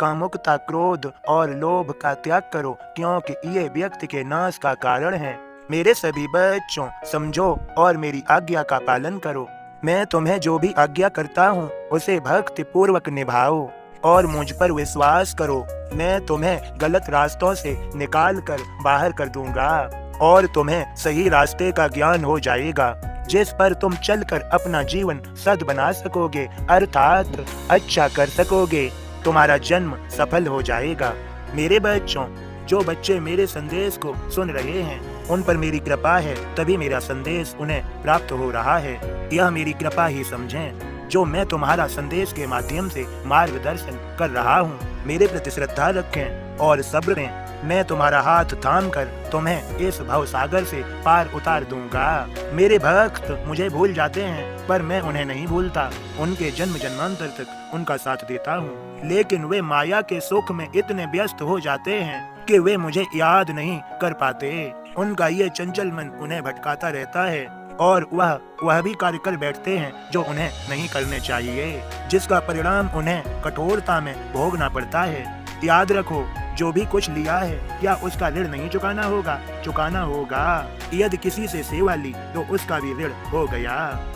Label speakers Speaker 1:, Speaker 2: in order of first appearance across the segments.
Speaker 1: कामुकता, क्रोध और लोभ का त्याग करो, क्योंकि ये व्यक्ति के नाश का कारण है। मेरे सभी बच्चों, समझो और मेरी आज्ञा का पालन करो। मैं तुम्हें जो भी आज्ञा करता हूँ उसे भक्ति पूर्वक निभाओ और मुझ पर विश्वास करो। मैं तुम्हें गलत रास्तों से निकाल कर बाहर कर दूंगा और तुम्हें सही रास्ते का ज्ञान हो जाएगा, जिस पर तुम चलकर अपना जीवन सद बना सकोगे, अर्थात अच्छा कर सकोगे। तुम्हारा जन्म सफल हो जाएगा। मेरे बच्चों, जो बच्चे मेरे संदेश को सुन रहे हैं उन पर मेरी कृपा है, तभी मेरा संदेश उन्हें प्राप्त हो रहा है। यह मेरी कृपा ही समझें, जो मैं तुम्हारा संदेश के माध्यम से मार्गदर्शन कर रहा हूँ। मेरे प्रति श्रद्धा रखें और सब्र करें। मैं तुम्हारा हाथ थाम कर तुम्हें इस भव सागर से पार उतार दूंगा। मेरे भक्त मुझे भूल जाते हैं, पर मैं उन्हें नहीं भूलता। उनके जन्म जन्मांतर तक उनका साथ देता हूँ, लेकिन वे माया के सुख में इतने व्यस्त हो जाते हैं कि वे मुझे याद नहीं कर पाते। उनका ये चंचल मन उन्हें भटकाता रहता है और वह भी कार्य कर बैठते हैं जो उन्हें नहीं करने चाहिए, जिसका परिणाम उन्हें कठोरता में भोगना पड़ता है। याद रखो, जो भी कुछ लिया है क्या उसका ऋण नहीं चुकाना होगा? चुकाना होगा। यदि किसी से सेवा ली तो उसका भी ऋण हो गया।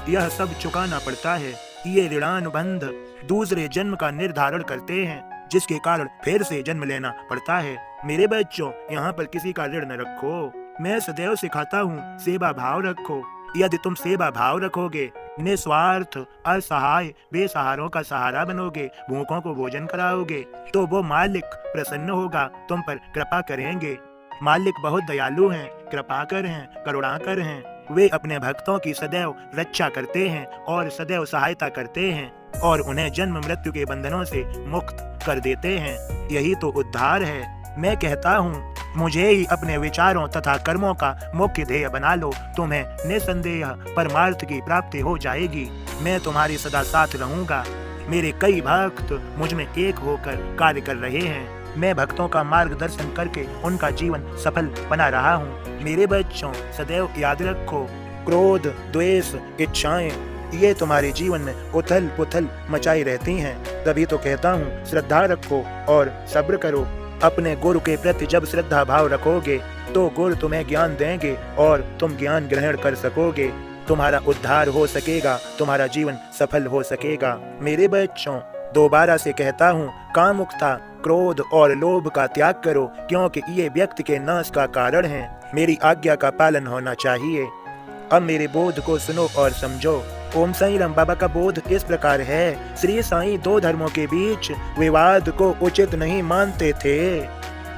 Speaker 1: यह सब चुकाना पड़ता है। ये ऋणानुबंध दूसरे जन्म का निर्धारण करते हैं, जिसके कारण फिर से जन्म लेना पड़ता है। मेरे बच्चों, यहाँ पर किसी का ऋण न रखो। मैं सदैव सिखाता हूँ, सेवा भाव रखो। यदि तुम सेवा भाव रखोगे, निस्वार्थ, असहाय बेसहारों का सहारा बनोगे, भूखों को भोजन कराओगे, तो वो मालिक प्रसन्न होगा, तुम पर कृपा करेंगे। मालिक बहुत दयालु हैं, कृपाकर हैं, करुणाकर हैं। वे अपने भक्तों की सदैव रक्षा करते हैं और सदैव सहायता करते हैं और उन्हें जन्म मृत्यु के बंधनों से मुक्त कर देते हैं। यही तो उद्धार है। मैं कहता हूँ, मुझे ही अपने विचारों तथा कर्मों का मुख्य ध्येय बना लो, तुम्हें निसंदेह परमार्थ की प्राप्ति हो जाएगी। मैं तुम्हारे सदा साथ रहूंगा। मेरे कई भक्त मुझ में एक होकर कार्य कर रहे हैं। मैं भक्तों का मार्गदर्शन करके उनका जीवन सफल बना रहा हूँ। मेरे बच्चों, सदैव याद रखो, क्रोध, द्वेष, इच्छाएं ये तुम्हारे जीवन में उथल पुथल मचाई रहती हैं। तभी तो कहता हूँ, श्रद्धा रखो और सब्र करो। अपने गुरु के प्रति जब श्रद्धा भाव रखोगे तो गुरु तुम्हें ज्ञान देंगे और तुम ज्ञान ग्रहण कर सकोगे। तुम्हारा उद्धार हो सकेगा, तुम्हारा जीवन सफल हो सकेगा। मेरे बच्चों, दोबारा से कहता हूँ, कामुकता, क्रोध और लोभ का त्याग करो, क्योंकि ये व्यक्ति के नाश का कारण है। मेरी आज्ञा का पालन होना चाहिए। अब मेरे बोध को सुनो और समझो। ओम साईं राम बाबा का बोध इस प्रकार है। श्री साईं दो धर्मों के बीच विवाद को उचित नहीं मानते थे।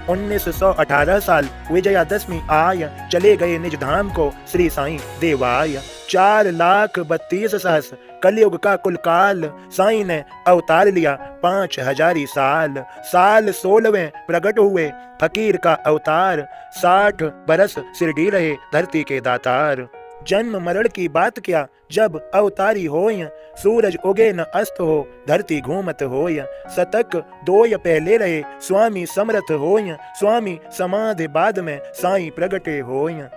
Speaker 1: 1918 साल विजयादशमी आय, चले गए निज धाम को श्री साईं देवाय। 4,32,000 कलयुग का कुल काल, साईं ने अवतार लिया 5,000 साल। साल 16वें प्रकट हुए फकीर का अवतार, 60 बरस शिरडी रहे धरती के दातार। जन्म मरण की बात क्या, जब अवतारी होय, सूरज उगे न अस्त हो, धरती घूमत होय। शतक 2 पहले रहे स्वामी समर्थ होय, स्वामी समाधि बाद में साईं प्रगटे होय।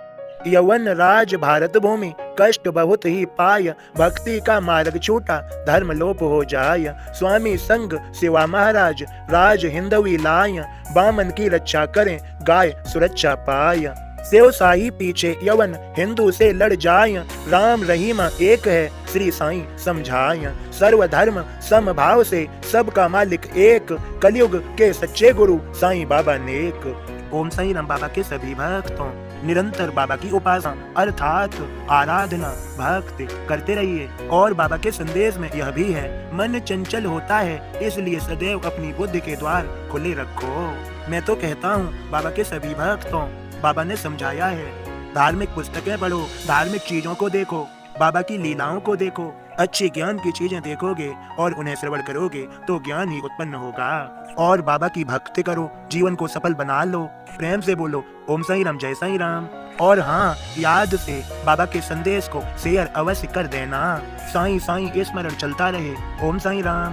Speaker 1: यवन राज भारत भूमि, कष्ट बहुत ही पाय, भक्ति का मार्ग छूटा, धर्म लोप हो जाय। स्वामी संग शिवा महाराज, राज हिंदवी लाय, बामन की रक्षा करें, गाय सुरक्षा पाय। सेव साई पीछे यवन, हिंदू से लड़ जाय, राम रहीमा एक है, श्री साईं समझाय। सर्वधर्म समभाव से सबका मालिक एक, कलयुग के सच्चे गुरु साईं बाबा नेक। ओम साईं राम बाबा के सभी भक्तों, निरंतर बाबा की उपासना अर्थात आराधना भक्ति करते रहिए। और बाबा के संदेश में यह भी है, मन चंचल होता है, इसलिए सदैव अपनी बुद्धि के द्वार खुले रखो। मैं तो कहता हूँ, बाबा के सभी भक्तों, बाबा ने समझाया है, धार्मिक पुस्तकें पढ़ो, धार्मिक चीजों को देखो, बाबा की लीलाओं को देखो। अच्छी ज्ञान की चीजें देखोगे और उन्हें श्रवण करोगे तो ज्ञान ही उत्पन्न होगा। और बाबा की भक्ति करो, जीवन को सफल बना लो। प्रेम से बोलो, ओम साईं राम, जय साईं राम। और हाँ, याद से बाबा के संदेश को शेयर अवश्य कर देना। साईं साईं स्मरण चलता रहे। ओम साईं राम।